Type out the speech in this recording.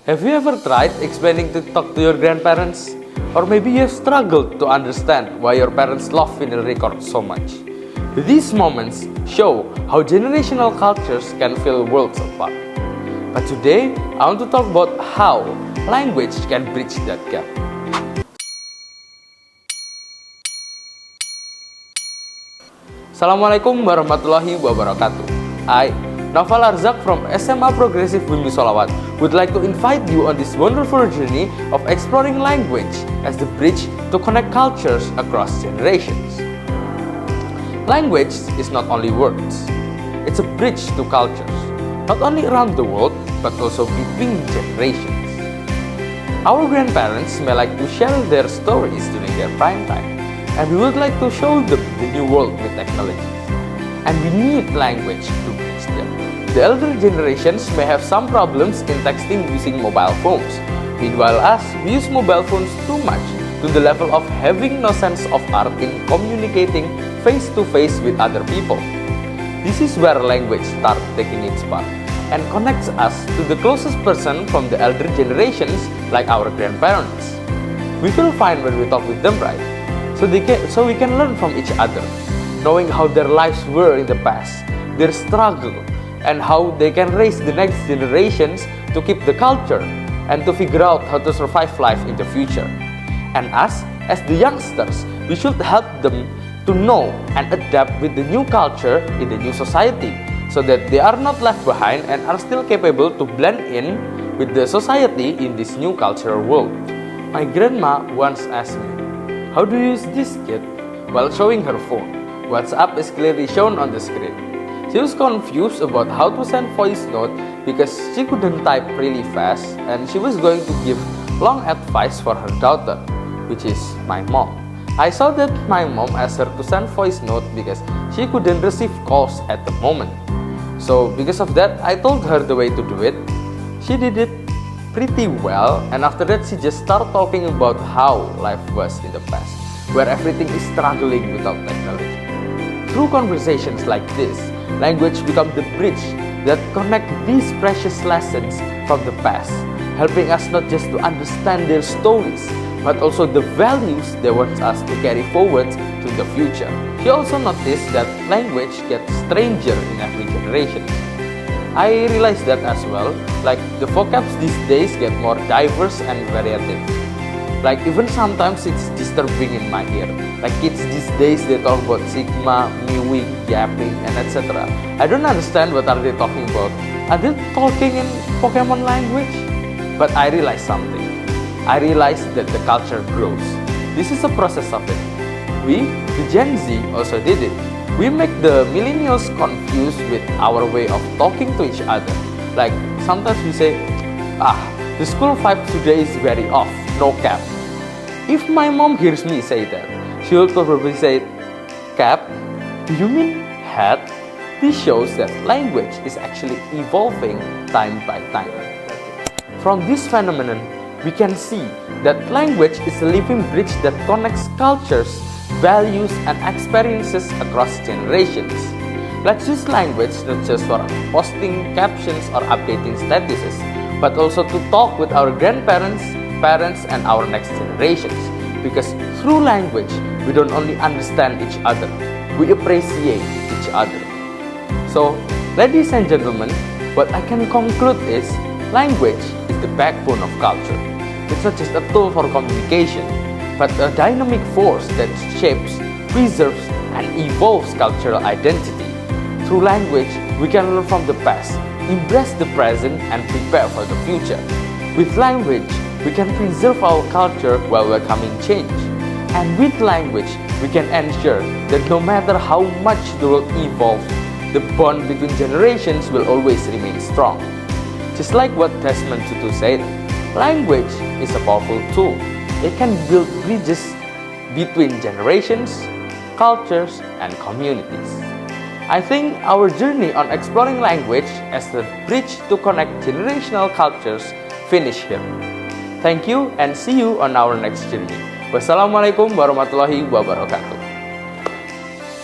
Have you ever tried explaining TikTok to your grandparents? Or maybe you have struggled to understand why your parents love vinyl records so much. These moments show how generational cultures can feel worlds apart. But today, I want to talk about how language can bridge that gap. Assalamualaikum warahmatullahi wabarakatuh. I, Naufal Arzaq from SMA Progresif Bumi Shalawat would like to invite you on this wonderful journey of exploring language as the bridge to connect cultures across generations. Language is not only words, it's a bridge to cultures, not only around the world, but also between generations. Our grandparents may like to share their stories during their prime time, and we would like to show them the new world with technology. And we need language to bridge them. The elder generations may have some problems in texting using mobile phones. Meanwhile us, we use mobile phones too much to the level of having no sense of art in communicating face-to-face with other people. This is where language starts taking its part and connects us to the closest person from the elder generations like our grandparents. We feel fine when we talk with them, right? So we can learn from each other, knowing how their lives were in the past, their struggle, and how they can raise the next generations to keep the culture and to figure out how to survive life in the future. And us, as the youngsters, we should help them to know and adapt with the new culture in the new society, so that they are not left behind and are still capable to blend in with the society in this new cultural world. My grandma once asked me, "How do you use this, kid?" while showing her phone. WhatsApp is clearly shown on the screen. She was confused about how to send voice note because she couldn't type really fast, and she was going to give long advice for her daughter, which is my mom. I saw that my mom asked her to send voice note because she couldn't receive calls at the moment. So because of that, I told her the way to do it. She did it pretty well, and after that she just started talking about how life was in the past, where everything is struggling without technology. Through conversations like this, language becomes the bridge that connects these precious lessons from the past, helping us not just to understand their stories, but also the values they want us to carry forward to the future. She also noticed that language gets stranger in every generation. I realized that as well, like the vocabs these days get more diverse and variative. Like even sometimes it's disturbing in my ear. Like kids these days, they talk about sigma, mewing, yapping, and etc. I don't understand what are they talking about. Are they talking in Pokemon language? But I realized something. I realized that the culture grows. This is a process of it. We, the Gen Z, also did it. We make the millennials confused with our way of talking to each other. Like sometimes we say, the school vibe today is very off, no cap. If my mom hears me say that, she will probably say, "Cap? Do you mean hat?" This shows that language is actually evolving time by time. From this phenomenon, we can see that language is a living bridge that connects cultures, values, and experiences across generations. Let's use language not just for posting captions or updating statuses, but also to talk with our grandparents, parents, and our next generations. Because through language, we don't only understand each other, we appreciate each other. So, ladies and gentlemen, what I can conclude is, language is the backbone of culture. It's not just a tool for communication, but a dynamic force that shapes, preserves, and evolves cultural identity. Through language, we can learn from the past, embrace the present, and prepare for the future. With language, we can preserve our culture while welcoming change. And with language, we can ensure that no matter how much the world evolves, the bond between generations will always remain strong. Just like what Desmond Tutu said, language is a powerful tool. It can build bridges between generations, cultures, and communities. I think our journey on exploring language as the bridge to connect generational cultures finish here. Thank you and see you on our next journey. Wassalamualaikum warahmatullahi wabarakatuh.